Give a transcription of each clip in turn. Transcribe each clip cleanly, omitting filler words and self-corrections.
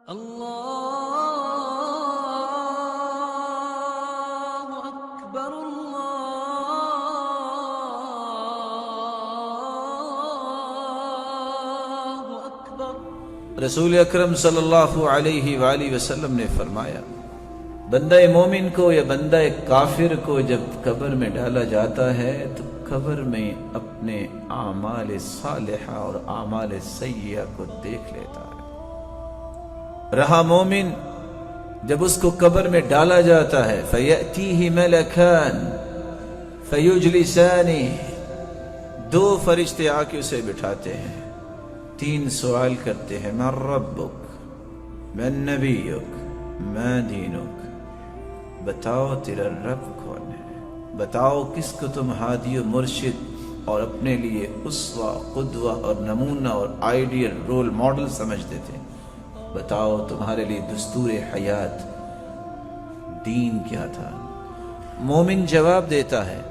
اللہ اکبر اللہ اکبر۔ رسول اکرم صلی اللہ علیہ وآلہ وسلم نے فرمایا، بندہ مومن کو یا بندہ کافر کو جب قبر میں ڈالا جاتا ہے تو قبر میں اپنے اعمال صالحہ اور اعمال سیئہ کو دیکھ لیتا ہے۔ رہا مومن، جب اس کو قبر میں ڈالا جاتا ہے فَيَأْتِيهِ مَلَكَانِ فَيُجْلِسَانِهِ، دو فرشتے آ کے اسے بٹھاتے ہیں، تین سوال کرتے ہیں، مَن رَبُّكَ مَن نَبِيُّكَ مَا دِينُكَ، بتاؤ تیرا رب کون ہے، بتاؤ کس کو تم ہادی و مرشد اور اپنے لیے اسوہ قدوہ اور نمونہ اور آئیڈیل رول ماڈل سمجھتے تھے، بتاؤ تمہارے لیے دستور حیات دین کیا تھا۔ مومن جواب دیتا ہے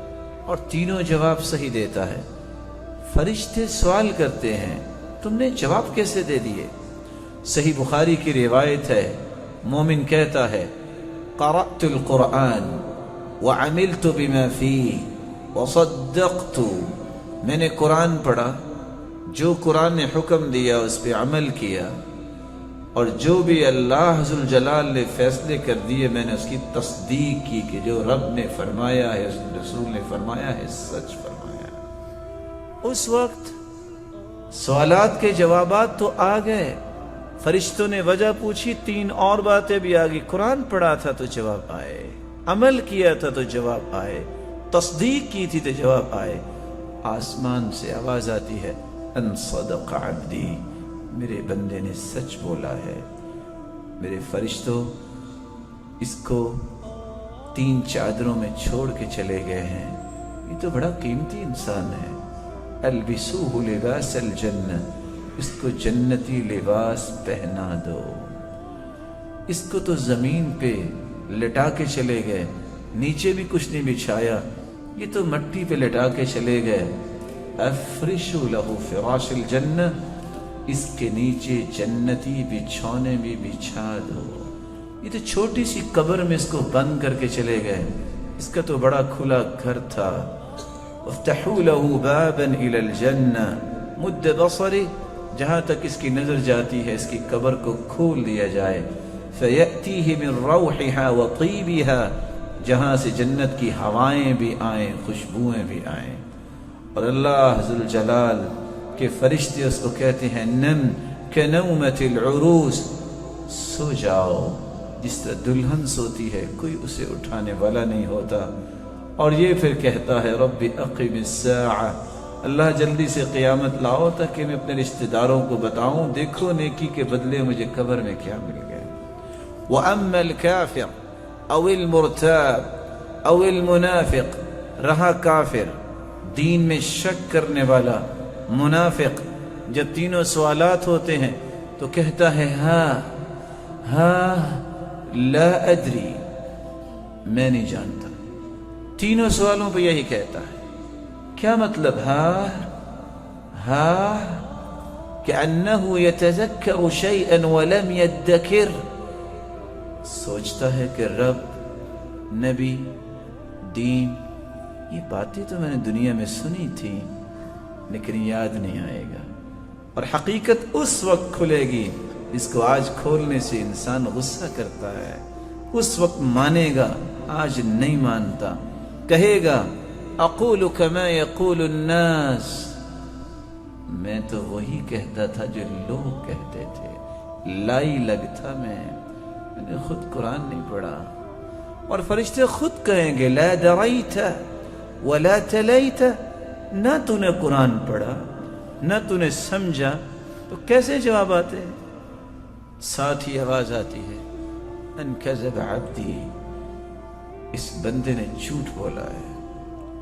اور تینوں جواب صحیح دیتا ہے۔ فرشتے سوال کرتے ہیں، تم نے جواب کیسے دے دیے؟ صحیح بخاری کی روایت ہے، مومن کہتا ہے، قرأت القرآن وعملت بما فيه وصدقت، میں نے قرآن پڑھا، جو قرآن نے حکم دیا اس پہ عمل کیا، اور جو بھی اللہ ذوالجلال نے فیصلے کر دیے میں نے اس کی تصدیق کی کہ جو رب نے فرمایا ہے، رسول نے فرمایا ہے، سچ فرمایا ہے۔ اس وقت سوالات کے جوابات تو آ گئے، فرشتوں نے وجہ پوچھی، تین اور باتیں بھی آ گئی، قرآن پڑھا تھا تو جواب آئے، عمل کیا تھا تو جواب آئے، تصدیق کی تھی تو جواب آئے۔ آسمان سے آواز آتی ہے، ان صدق عبدی، میرے بندے نے سچ بولا ہے۔ میرے فرشتوں اس کو تین چادروں میں چھوڑ کے چلے گئے ہیں، یہ تو بڑا قیمتی انسان ہے۔ البسوہ لباس الجنہ، اس کو جنتی لباس پہنا دو۔ اس کو تو زمین پہ لٹا کے چلے گئے، نیچے بھی کچھ نہیں بچھایا، یہ تو مٹی پہ لٹا کے چلے گئے۔ افرشوا لہ فراش الجنہ، اس کے نیچے جنتی بچھونے بھی بچھا دو۔ یہ تو چھوٹی سی قبر میں اس کو بند کر کے چلے گئے، اس کا تو بڑا کھلا گھر تھا۔ افتحوا لہ بابا الی الجنہ، مد بصری، جہاں تک اس کی نظر جاتی ہے اس کی قبر کو کھول دیا جائے۔ فیأتیہ من روحہا وطیبہا، جہاں سے جنت کی ہوائیں بھی آئیں، خوشبوئیں بھی آئیں، اور اللہ ذوالجلال کہ فرشتے اس کو کہتے ہیں، نم کنومت العروس، سو جاؤ، جس طرح دلہن سوتی ہے، کوئی اسے اٹھانے والا نہیں ہوتا۔ اور یہ پھر کہتا ہے، رب اقم الساعہ، اللہ جلدی سے قیامت لاؤ تاکہ میں اپنے رشتہ داروں کو بتاؤں، دیکھو نیکی کے بدلے مجھے قبر میں کیا مل گیا۔ وَأَمَّا الْكَافِرُ أَوِ الْمُرْتَابُ أَوِ الْمُنَافِقُ، رہا کافر، دین میں شک کرنے والا، منافق، جب تینوں سوالات ہوتے ہیں تو کہتا ہے، ہاں لا ادری، میں نہیں جانتا۔ تینوں سوالوں پہ یہی کہتا ہے۔ کیا مطلب ہاں کأنہ یتذکر شیئا ولم یدکر، سوچتا ہے کہ رب، نبی، دین، یہ باتیں تو میں نے دنیا میں سنی تھی لیکن یاد نہیں آئے گا، اور حقیقت اس وقت کھلے گی اس کو آج کھولنے سے انسان غصہ کرتا ہے، اس وقت مانے گا، آج نہیں مانتا، کہے گا اقول کما یقول الناس، میں تو وہی کہتا تھا جو لوگ کہتے تھے، لائی لگتا میں نے خود قرآن نہیں پڑھا۔ اور فرشتے خود کہیں گے، لا دریت ولا تلیت، نہ تو نے قرآن پڑھا نہ تو نے سمجھا، تو کیسے جواب آتے ہیں؟ ساتھ ہی آواز آتی ہے، ان کذب عبدی، اس بندے نے جھوٹ بولا ہے۔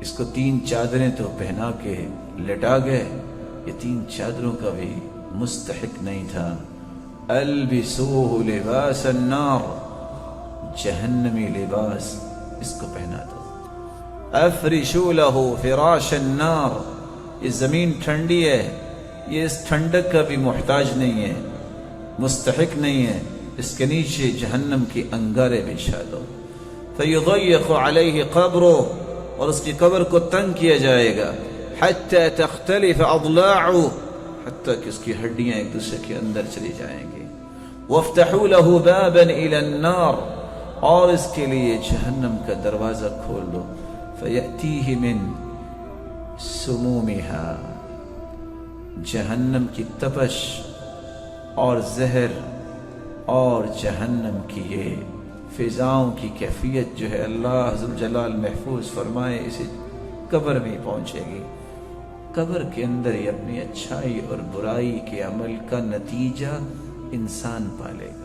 اس کو تین چادریں تو پہنا کے لٹا گئے، یہ تین چادروں کا بھی مستحق نہیں تھا۔ البسوہ لباس النار، جہنمی لباس اس کو پہنا دو۔ افرشوا لہ فراش النار، یہ زمین ٹھنڈی ہے، یہ اس ٹھنڈک کا بھی محتاج نہیں ہے، مستحق نہیں ہے، اس کے نیچے جہنم کی انگارے بچھا دو. فیضیق علیہ قبرہ، اور اس کی قبر کو تنگ کیا جائے گا. حتی تختلف اضلاعہ، حتیٰ کہ اس کی ہڈیاں ایک دوسرے کے اندر چلی جائیں گی. وافتحوا له بابا الى النار، اور اس کے لیے جہنم کا دروازہ کھول دو. فیأتیہ من سمومها، جہنم کی تپش اور زہر اور جہنم کی یہ فضاؤں کی کیفیت جو ہے اللہ ذوالجلال محفوظ فرمائے اسے قبر میں پہنچے گی. قبر کے اندر ہی اپنی اچھائی اور برائی کے عمل کا نتیجہ انسان پالے گا.